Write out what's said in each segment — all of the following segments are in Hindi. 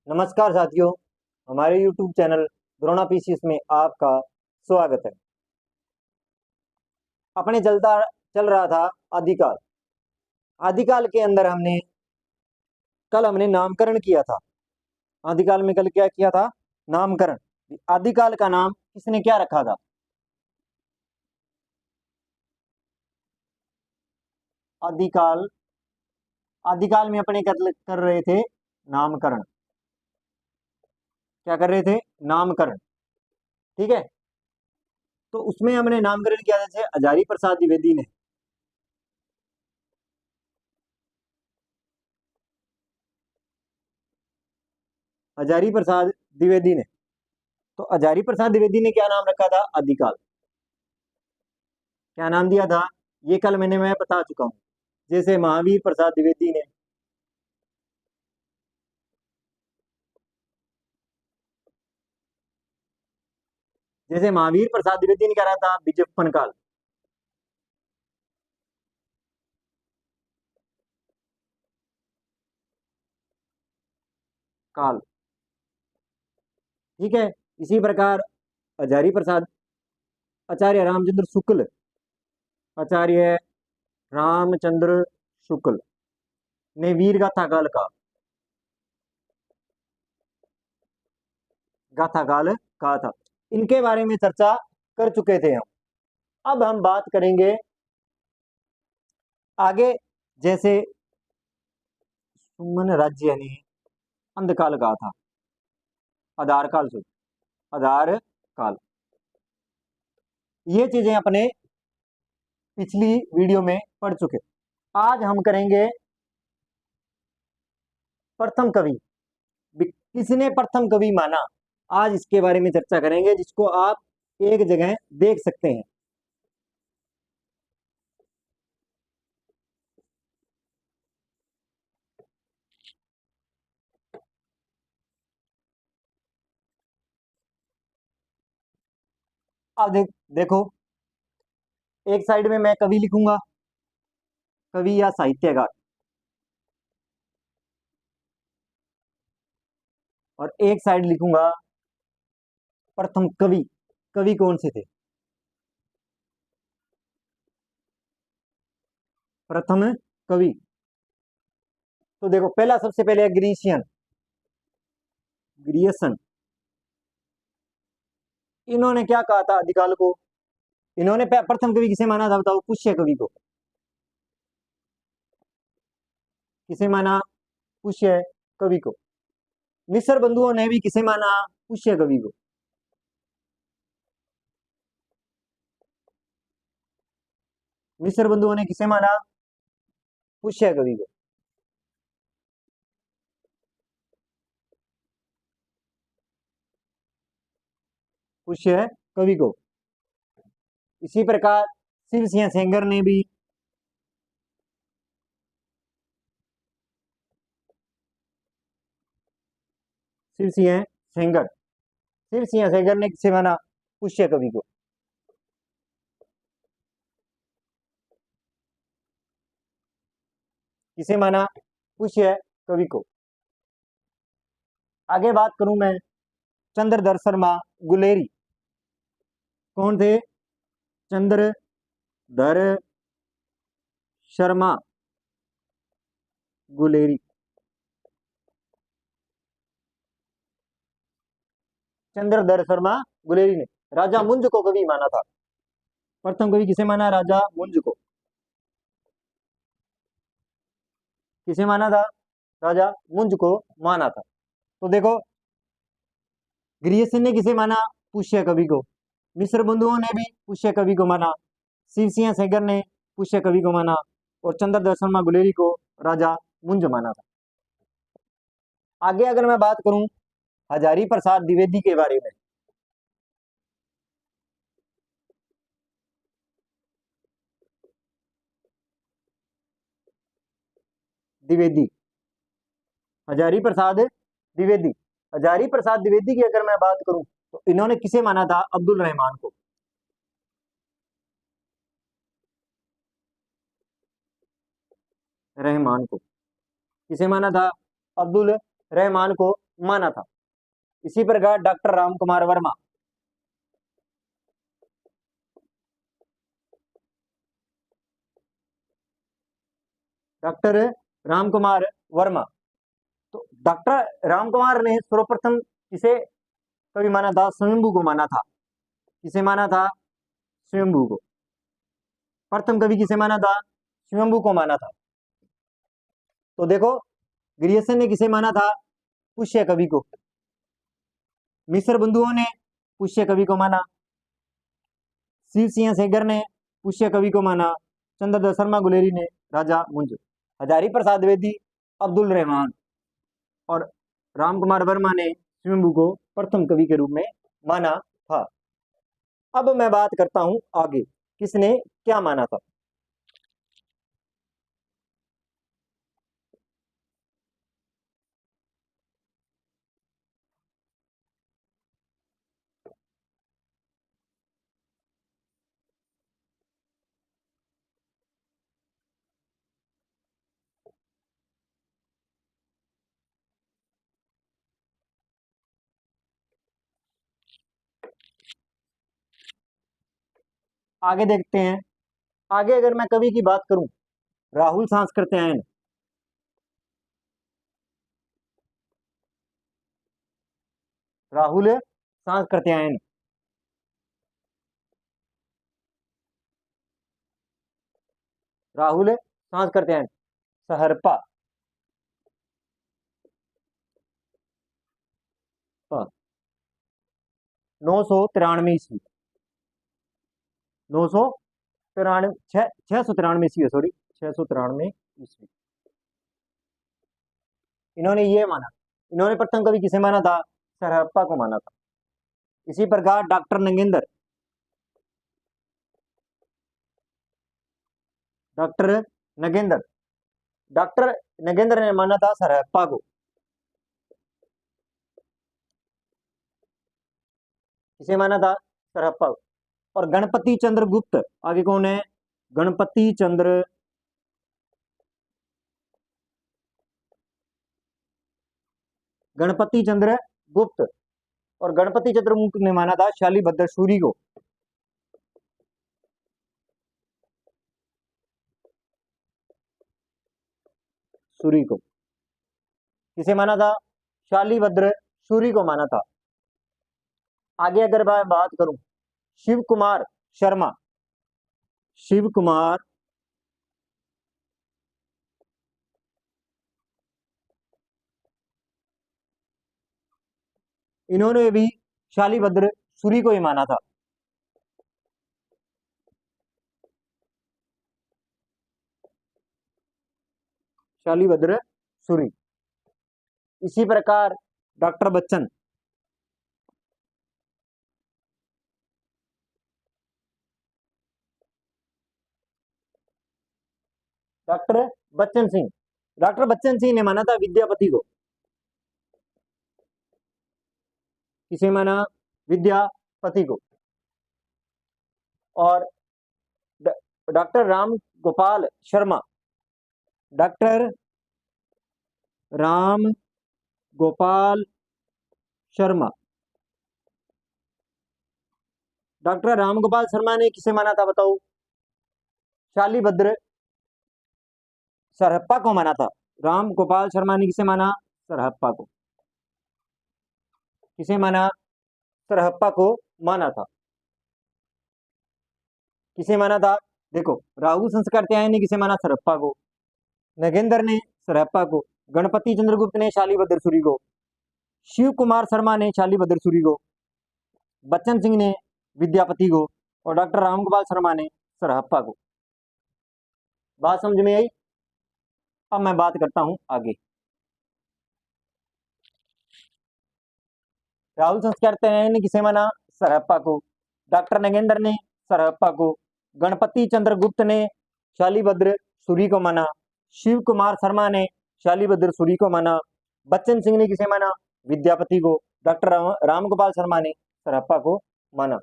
नमस्कार साथियों, हमारे YouTube चैनल द्रोणा पीसीएस में आपका स्वागत है। अपने चल रहा था आदिकाल। आदिकाल के अंदर कल हमने नामकरण किया था। आदिकाल में कल क्या किया था? नामकरण। आदिकाल का नाम किसने क्या रखा था? आदिकाल आदिकाल में अपने कर रहे थे नामकरण। क्या कर रहे थे? नामकरण। ठीक है। तो उसमें हमने नामकरण किया जैसे हजारी प्रसाद द्विवेदी ने। हजारी प्रसाद द्विवेदी ने तो हजारी प्रसाद द्विवेदी ने क्या नाम रखा था? आदिकाल। क्या नाम दिया था? ये कल मैं बता चुका हूं। जैसे महावीर प्रसाद द्विवेदी ने जैसे महावीर प्रसाद द्विवेदी ने क्या रहा था? बिजप्पन काल। काल। ठीक है। इसी प्रकार हजारी प्रसाद आचार्य रामचंद्र शुक्ल आचार्य रामचंद्र शुक्ल ने वीर गाथा काल कहा था। इनके बारे में चर्चा कर चुके थे हम। अब हम बात करेंगे आगे। जैसे सुमन राज्य ने अंधकाल कहा था। आधार काल से आधार काल। ये चीजें अपने पिछली वीडियो में पढ़ चुके। आज हम करेंगे प्रथम कवि। किसने प्रथम कवि माना? आज इसके बारे में चर्चा करेंगे, जिसको आप एक जगह देख सकते हैं। अब देखो, एक साइड में मैं कवि लिखूंगा, कवि या साहित्यकार, और एक साइड लिखूंगा प्रथम कवि। कवि कौन से थे? प्रथम कवि। तो देखो, पहला सबसे पहले ग्रीशियन ग्रियसन। इन्होंने क्या कहा था आदिकाल को? इन्होंने प्रथम कवि किसे माना था? बताओ। पुष्य कवि को। किसे माना? पुष्य कवि को। मिस्र बंधुओं ने भी किसे माना? पुष्य कवि को। मिस्र बंधुओं ने किसे माना? पुष्य कवि को। पुष्य कवि को। इसी प्रकार शिव सिंह सेंगर ने भी शिव सिंह सेंगर शिव सिंह सेंगर ने किसे माना? पुष्य कवि को। किसे माना? पुष्य कवि को। आगे बात करूं मैं, चंद्रधर शर्मा गुलेरी। कौन थे? चंद्रधर शर्मा गुलेरी। चंद्रधर शर्मा गुलेरी ने राजा मुंज को कवि माना था। प्रथम कवि किसे माना? राजा मुंज को। किसे माना था? राजा मुंज को माना था। तो देखो, ग्रियसन ने किसे माना? पुष्य कवि को। मिस्र बंधुओं ने भी पुष्य कवि को माना। शिव सिंह सेगर ने पुष्य कवि को माना। और चंद्रधर शर्मा गुलेरी को राजा मुंज माना था। आगे अगर मैं बात करूं हजारी प्रसाद द्विवेदी के बारे में, द्विवेदी, हजारी प्रसाद द्विवेदी। हजारी प्रसाद द्विवेदी की अगर मैं बात करूं तो इन्होंने किसे माना था? अब्दुल रहमान को। रहमान को। किसे माना था? अब्दुल रहमान को माना था। इसी प्रकार डॉक्टर राम कुमार वर्मा, डॉक्टर राम कुमार वर्मा, तो डॉक्टर राम कुमार ने सर्वप्रथम किसे कवि माना था? स्वयंभू को माना था। किसे माना था? स्वयंभू को। प्रथम कवि किसे माना था? स्वयंभू को माना था। तो देखो, ग्रियर्सन ने किसे माना था? पुष्य कवि को। मिस्र बंधुओं ने पुष्य कवि को माना। शिव सिंह सेगर ने पुष्य कवि को माना। चंद्रदत्त शर्मा गुलेरी ने राजा मुंज। हजारी प्रसाद द्विवेदी, अब्दुल रहमान और राम कुमार वर्मा ने स्वयंभू को प्रथम कवि के रूप में माना था। अब मैं बात करता हूं आगे, किसने क्या माना था। आगे देखते हैं। आगे अगर मैं कवि की बात करूं, राहुल सांस्कृत्यायन, राहुल सांस्कृत्यायन, राहुल सांस्कृत्यायन, सहरपा, 993 ईस्वी, 993, 693 ईस्वी, सॉरी 693 ईस्वी, इन्होंने ये माना। इन्होंने प्रथम कवि किसे माना था? सरहप्पा को माना था। इसी प्रकार doctor Nagendra, doctor Nagendra, doctor Nagendra ने माना था सरहप्पा को। किसे माना था? सरहप्पा को। और गणपति चंद्र गुप्त, आगे कौन है? गणपति चंद्र, गणपति चंद्र गुप्त, और गणपति चंद्र गुप्त ने माना था शालीभद्र सूरी को। सूरी को किसे माना था? शालीभद्र सूरी को माना था। आगे अगर मैं बात करूं, शिव कुमार शर्मा, शिव कुमार इन्होंने भी शालीभद्र सूरी को ही माना था। शालीभद्र सूरी। इसी प्रकार doctor Bachchan, doctor Bachchan Singh, doctor Bachchan Singh ने माना था विद्यापति को। किसे माना? विद्यापति को। और doctor Ram Gopal Sharma, doctor Ram Gopal Sharma, doctor Ram Gopal Sharma ने किसे माना था? बताओ। शालीभद्र सरहप्पा को माना था। राम गोपाल शर्मा ने किसे माना? सरहप्पा को। किसे माना? सरहप्पा को माना था। किसे माना था? देखो, राहुल संस्कृत्यायन ने किसे माना? सरहप्पा को। नगेंद्र ने सरहप्पा को। गणपति चंद्रगुप्त ने शालीभद्र सूरी को। शिव कुमार शर्मा ने शालीभद्र सूरी को। बच्चन सिंह ने विद्यापति को। और डॉक्टर रामगोपाल शर्मा ने सरहप्पा को। बात समझ में आई? अब मैं बात करता हूं आगे। राहुल संस्कृत्यायन ने किसे माना? सरहप्पा को। डॉक्टर नगेंद्र ने सरहप्पा को। गणपति चंद्रगुप्त ने शालीभद्र सूरी को माना। शिव कुमार शर्मा ने शालीभद्र सूरी को माना। बच्चन सिंह ने किसे माना? विद्यापति को। डॉक्टर रामगोपाल शर्मा ने सरहप्पा को माना।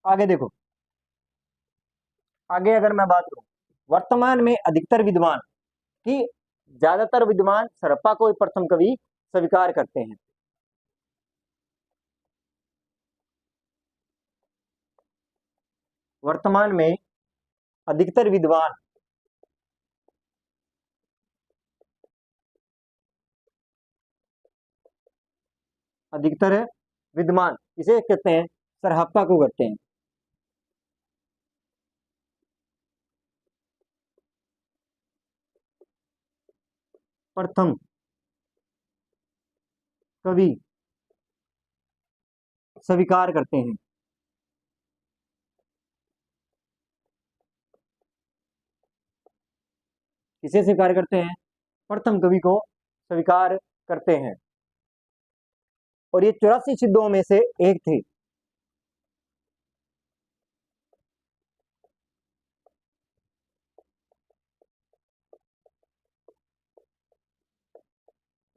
आगे देखो, आगे अगर मैं बात करूं, वर्तमान में अधिकतर विद्वान कि ज्यादातर विद्वान सरप्पा को ही प्रथम कवि स्वीकार करते हैं। वर्तमान में अधिकतर विद्वान अधिकतर विद्वान इसे कहते हैं, सरहप्पा को करते हैं। प्रथम कवि स्वीकार करते हैं। किसे स्वीकार करते हैं? प्रथम कवि को स्वीकार करते हैं। और ये 84 सिद्धों में से एक थे।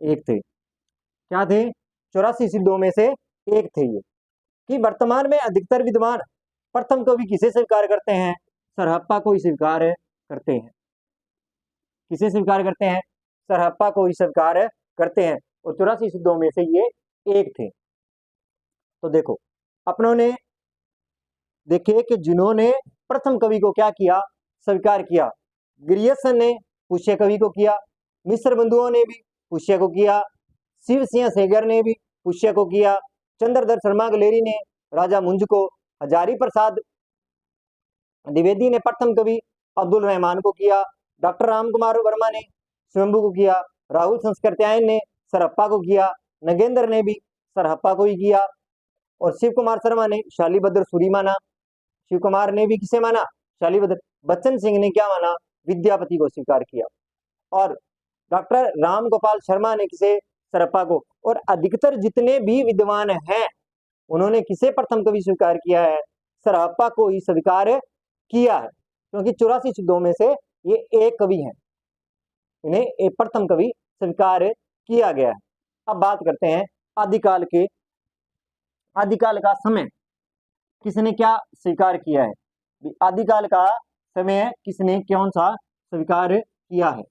एक थे, क्या थे? 84 सिद्धों में से एक थे ये। कि वर्तमान में अधिकतर विद्वान प्रथम कवि किसे स्वीकार करते हैं? सरहप्पा को ही स्वीकार करते हैं। किसे स्वीकार करते हैं? सरहप्पा को ही स्वीकार करते हैं। और 84 सिद्धों में से ये एक थे। तो देखो, अपनों ने देखिए कि जिन्होंने प्रथम कवि को क्या किया? स्वीकार किया। ग्रियर्सन ने पुष्य कवि को किया, मिश्र बंधुओं ने भी पुष्य को किया, शिव सिंह सेगर ने भी पुष्य को किया, चंद्रधर शर्मा गलेरी ने राजा मुंज को, हजारी प्रसाद द्विवेदी ने प्रथम कवि अब्दुल रहमान को किया, डॉक्टर राम कुमार वर्मा ने स्वयंभू को किया, राहुल संस्कृत्यायन ने सरहप्पा को किया, नगेंद्र ने भी सरहप्पा को ही किया, और शिव कुमार शर्मा ने शालीभद्र सूरी माना। शिव कुमार ने भी किसे माना? शालीभद्र। बच्चन सिंह ने क्या माना? विद्यापति को स्वीकार किया। और डॉक्टर राम गोपाल शर्मा ने किसे? सरहप्पा को। और अधिकतर जितने भी विद्वान हैं उन्होंने किसे प्रथम कवि स्वीकार किया है? सरहप्पा को ही स्वीकार किया है, क्योंकि 84 सिद्धों में से ये एक कवि हैं, इन्हें एक प्रथम कवि स्वीकार किया गया है। अब बात करते हैं आदिकाल के। आदिकाल का समय किसने क्या स्वीकार किया है? आदिकाल का समय किसने कौन सा स्वीकार किया है?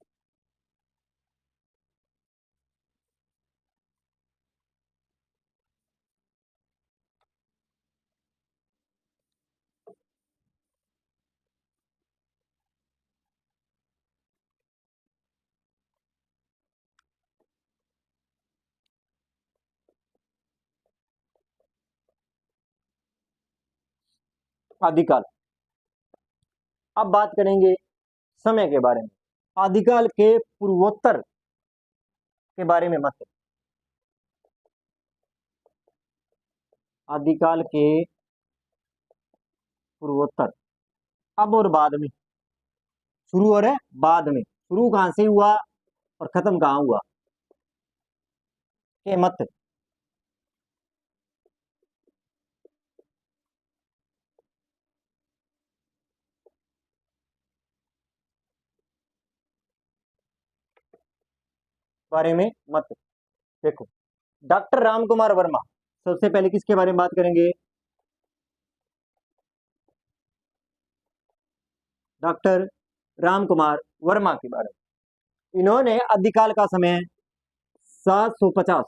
आदिकाल। अब बात करेंगे समय के बारे में। आदिकाल के पूर्वोत्तर के बारे में मत। आदिकाल के पूर्वोत्तर, अब और बाद में, शुरू और बाद में, शुरू कहां से हुआ और खत्म कहां हुआ के मत। बारे में मत। देखो, डॉक्टर राम कुमार वर्मा, सबसे पहले किसके बारे में बात करेंगे? डॉक्टर राम कुमार वर्मा के बारे में। इन्होंने आदिकाल का समय 750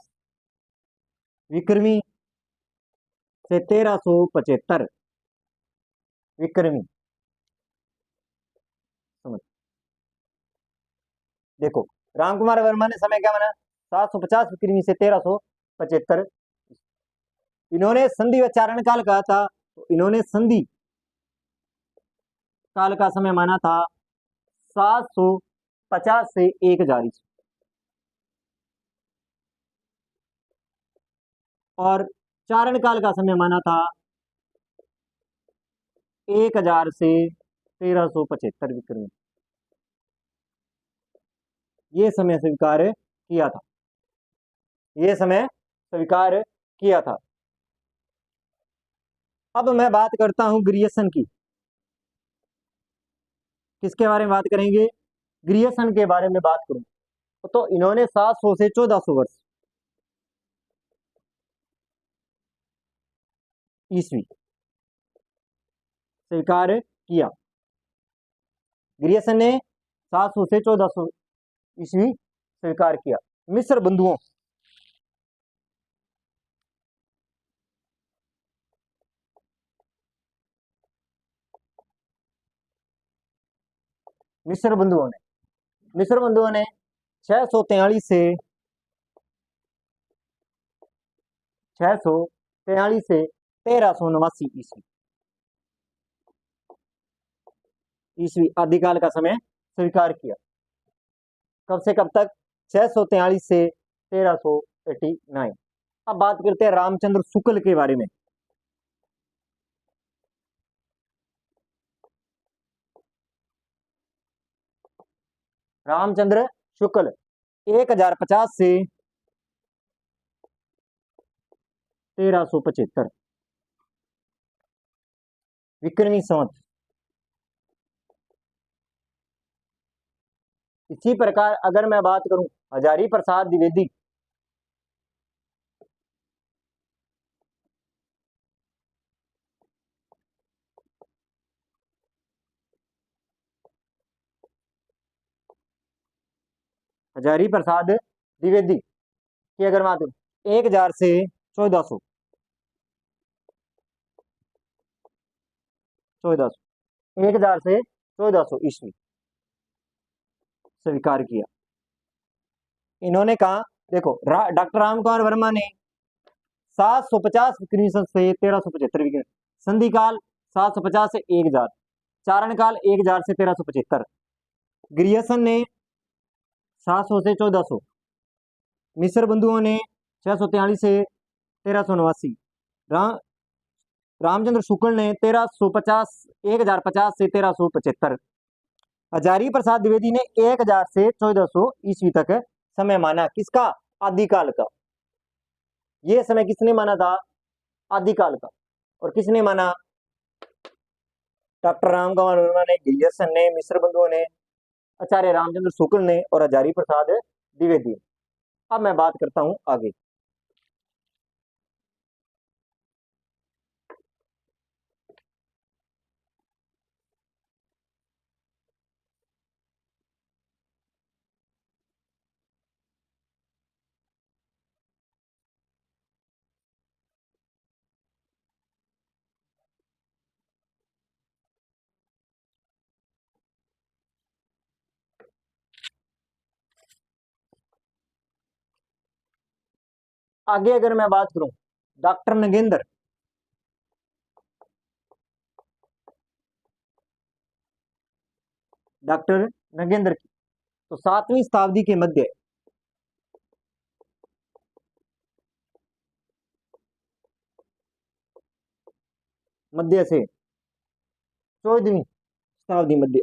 विक्रमी से 1375 विक्रमी। समझ, देखो, राम कुमार वर्मा ने समय क्या माना? 750 विक्रमी से 1375। इन्होंने संधि उच्चारण काल कहा था, तो इन्होंने संधि काल का समय माना था 750 से 1000 ईस्वी। और चारण काल का समय माना था 1000 से 1375 विक्रमी। ये समय स्वीकार किया था, ये समय स्वीकार किया था। अब मैं बात करता हूं ग्रियर्सन की। किसके बारे में बात करेंगे? ग्रियर्सन के बारे में बात करूं तो इन्होंने 700 से 1400 वर्ष ईस्वी स्वीकार किया। ग्रियर्सन ने 700 से 1400 ईस्वी स्वीकार किया। मिस्र बंधुओं, मिस्र बंधुओं ने 643 से 1389 ईस्वी आदिकाल का समय स्वीकार किया। कब से कब तक? 643 से 1389। अब बात करते हैं रामचंद्र शुक्ल के बारे में। रामचंद्र शुक्ल 1050 से 1375 विक्रमी संवत। इसी प्रकार अगर मैं बात करूं हजारी प्रसाद द्विवेदी, हजारी प्रसाद द्विवेदी की अगर बात करूं 1000 से 1400 1000 से 1400 ईस्वी स्वीकार किया। इन्होंने कहा, देखो डॉक्टर राम कुमार वर्मा ने 750 विक्रमी संवत से 1375 विक्रमी संधि काल 750 से 1000, चारण काल 1000 से 1375। ग्रियर्सन ने 700 से 1400, मिस्र बंधुओं ने 643 से 1389, रामचंद्र शुक्ल ने 1050 से 1375, हजारी प्रसाद द्विवेदी ने 1000 से 1400 ईस्वी तक समय माना। किसका? आदिकाल का। यह समय किसने माना था? आदिकाल का। और किसने माना? डॉक्टर राम कुमार वर्मा ने, ग्रियर्सन ने, मिस्र बंधुओं ने, आचार्य रामचंद्र शुक्ल ने और हजारी प्रसाद द्विवेदी। अब मैं बात करता हूं आगे। आगे अगर मैं बात करूं डॉक्टर नगेंद्र, की तो 7वीं शताब्दी के मध्य से 14वीं शताब्दी मध्य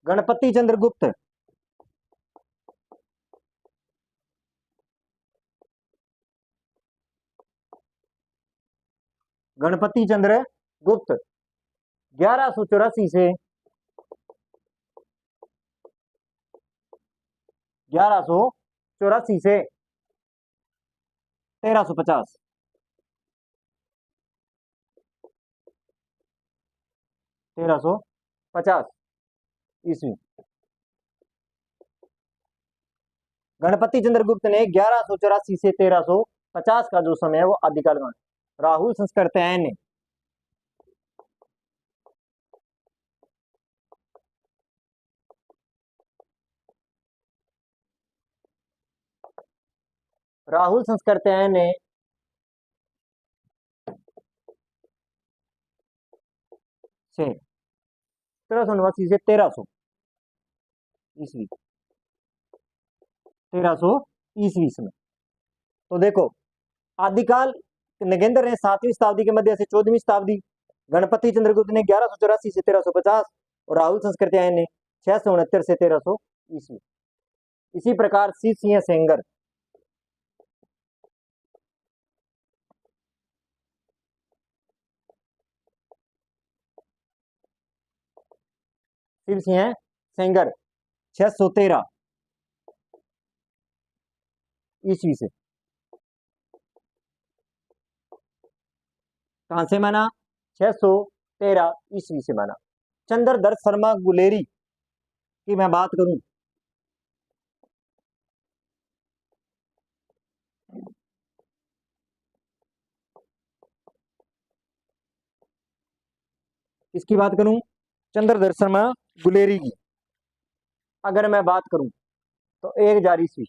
गणपति चंद्र गुप्त, गणपति चंद्र गुप्त 1184 से 1184 से 1350, 1350 ईस्वी। गणपति चंद्र गुप्त ने 1184 से 1350 का जो समय है वो आदिकाल माना। राहुल संस्कृत्यायन ने राहुल संस्कृत्यायन ने 1389 से 1300 ईस्वी 1300 ईस्वी में। तो देखो आदिकाल नगेंद्र ने 7वीं शताब्दी के मध्य से 14वीं शताब्दी, गणपति चंद्रगुप्त ने 1184 से 1350 और राहुल संस्कृत्यायन ने 669 से 1300 ईस्वी। इसी प्रकार शिव सिंह सेंगर शिव सिंह सेंगर 613 ईस्वी से। कहां से माना? 613 ईस्वी से माना। चंद्रधर शर्मा गुलेरी की मैं बात करूं इसकी बात करूं, चंद्रधर शर्मा गुलेरी की अगर मैं बात करूं तो 1000 ईस्वी।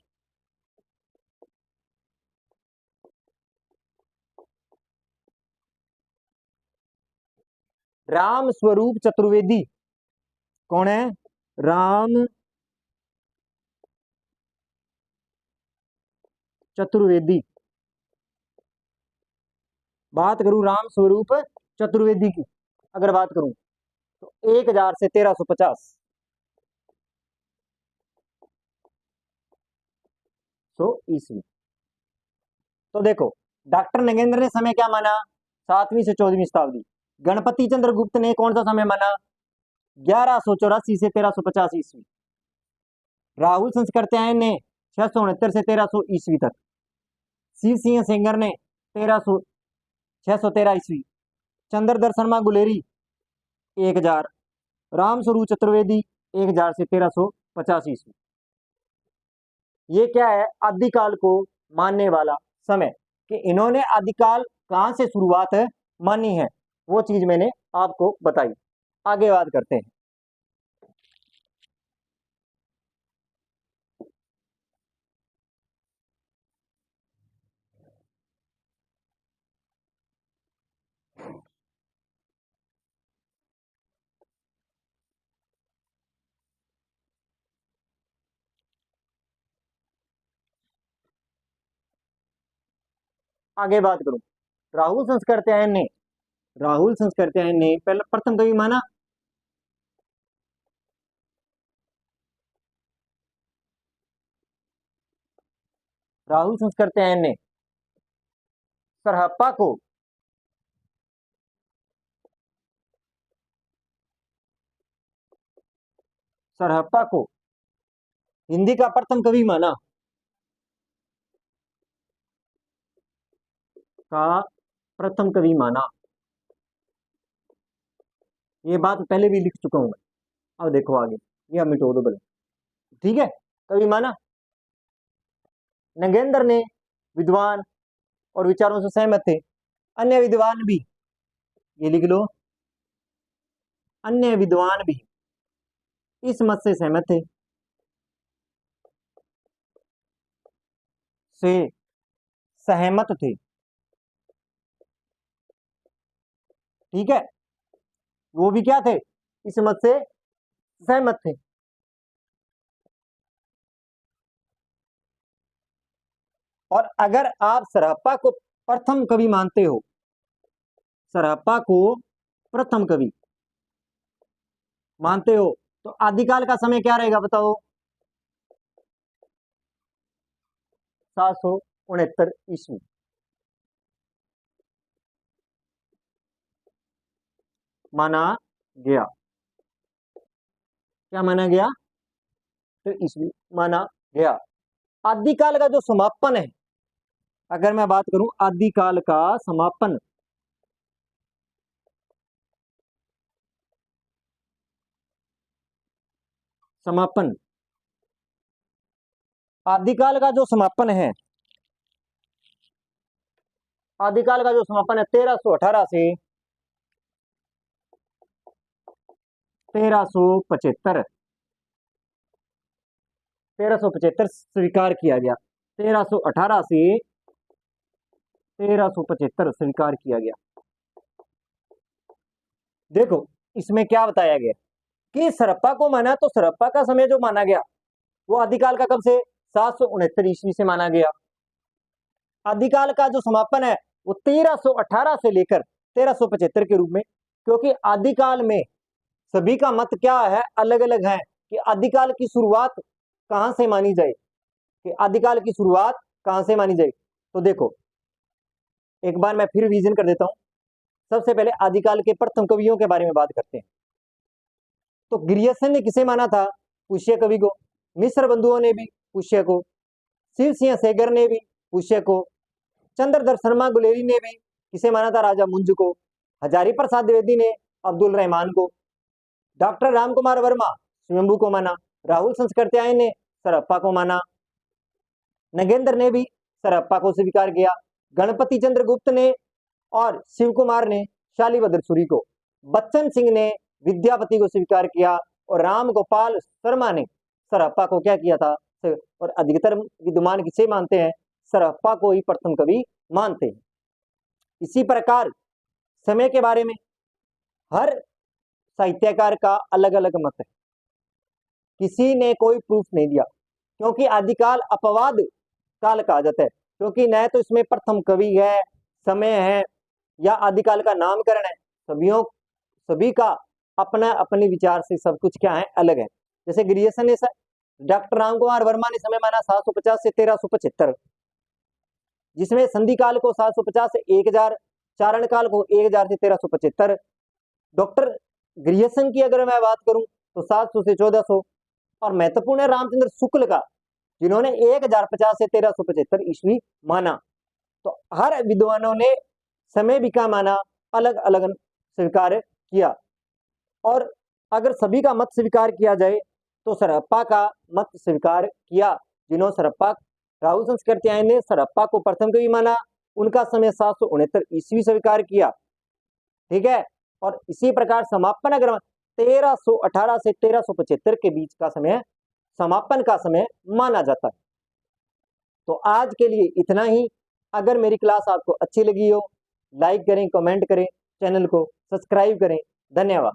राम स्वरूप चतुर्वेदी कौन है? राम चतुर्वेदी। बात करूं राम स्वरूप चतुर्वेदी की अगर बात करूं तो 1000 से 1350 ईस्वी। तो देखो, डॉक्टर नगेंद्र ने समय क्या माना? 7वीं से 14वीं शताब्दी। गणपति चंद्र गुप्त ने कौन सा समय माना? 1184 से 1350 ईस्वी। राहुल संस्कृत्यायन ने 669 से 1300 ईस्वी तक। शिव सिंह सेंगर ने 613 ईस्वी। चंद्रधर शर्मा गुलेरी 1000। राम स्वरूप चतुर्वेदी 1000 से 1350 ईस्वी। ये क्या है? आदिकाल को मानने वाला समय, कि इन्होंने आदिकाल कहां से शुरुआत मानी है, वो चीज मैंने आपको बताई। आगे बात करते हैं। आगे बात करूं, राहुल संस्कृत्यायन ने पहले प्रथम कवि माना। राहुल संस्कृत्यायन ने सरहप्पा को हिंदी का प्रथम कवि माना। का प्रथम कवि माना। ये बात पहले भी लिख चुका हूं मैं। अब देखो आगे, ये मिटो दो बल। ठीक है, कवि माना। नगेंद्र ने विद्वान और विचारों से सहमत थे। अन्य विद्वान भी, ये लिख लो, अन्य विद्वान भी इस मत से सहमत थे, से सहमत थे। ठीक है, वो भी क्या थे? इस मत से सहमत थे। और अगर आप सरहप्पा को प्रथम कवि मानते हो, सरहप्पा को प्रथम कवि मानते हो, तो आदिकाल का समय क्या रहेगा बताओ? 769 ईस्वी। माना गया। क्या माना गया? तो ईस्वी माना गया। आदिकाल का जो समापन है, अगर मैं बात करूं आदिकाल का समापन, आदिकाल का जो समापन है, आदिकाल का जो समापन है 1318 से 1375। 1375 स्वीकार किया गया। 1318 से 1375 स्वीकार किया गया। देखो, इसमें क्या बताया गया कि सरहप्पा को माना, तो सरहप्पा का समय जो माना गया वो आदिकाल का कब से? 769 ईस्वी से माना गया। आदिकाल का जो समापन है वो 1318 से लेकर 1375 के रूप में, क्योंकि आदिकाल में सभी का मत क्या है? अलग अलग है कि आदिकाल की शुरुआत कहां से मानी जाए, कि आदिकाल की शुरुआत कहां से मानी जाए। तो देखो, एक बार मैं फिर रिवीजन कर देता हूं। सबसे पहले आदिकाल के प्रथम कवियों के बारे में बात करते हैं। तो ग्रियर्सन ने किसे माना था? पुष्य कवि को, मिश्र बंधुओं ने भी पुष्य को, शिव सिंह सेगर ने भी पुष्य को, चंद्रधर शर्मा गुलेरी ने भी किसे माना था? राजा मुंज को। हजारी प्रसाद द्विवेदी ने अब्दुल रहमान को, डॉक्टर राम कुमार वर्मा स्वयंभू को माना, राहुल संस्कृत्यायन ने सरप्पा को माना, नगेंद्र ने भी सरप्पा को स्वीकार किया, गणपति चंद्र गुप्त ने और शिव कुमार ने शालिभद्र सूरी को, बच्चन सिंह ने विद्यापति को स्वीकार किया और राम गोपाल शर्मा ने सरप्पा को क्या किया था? और अधिकतर विद्वान किसे मानते हैं? सरप्पा को ही प्रथम कवि मानते हैं। इसी प्रकार समय के बारे में हर साहित्यकार का अलग अलग मत है, किसी ने कोई प्रूफ नहीं दिया, क्योंकि आदिकाल अपवाद काल कहा जाता है, क्योंकि न तो इसमें प्रथम कवि है, समय है या आदिकाल का नामकरण है, सभी का अपना अपने विचार से सब कुछ क्या है? अलग है। जैसे ग्रियर्सन ने डॉक्टर राम कुमार वर्मा ने समय माना 750 से 1375, जिसमें संधि काल को 750 से 1000, चारण काल को 1000 से 1375। डॉक्टर ग्रियर्सन की अगर मैं बात करूं तो 700 से 1400, और महत्वपूर्ण है रामचंद्र शुक्ल का, जिन्होंने 1050 से 1375 ईस्वी माना। तो हर विद्वानों ने समय भी का माना अलग अलग स्वीकार किया, और अगर सभी का मत स्वीकार किया जाए तो सरप्पा का मत स्वीकार किया, जिन्होंने सरप्पा, राहुल संस्कृत्यायन ने सरप्पा को प्रथम कवि माना, उनका समय 769 ईस्वी स्वीकार किया। ठीक है, और इसी प्रकार समापन अगर 1318 से 1375 के बीच का समय समापन का समय माना जाता है। तो आज के लिए इतना ही। अगर मेरी क्लास आपको अच्छी लगी हो, लाइक करें, कमेंट करें, चैनल को सब्सक्राइब करें। धन्यवाद।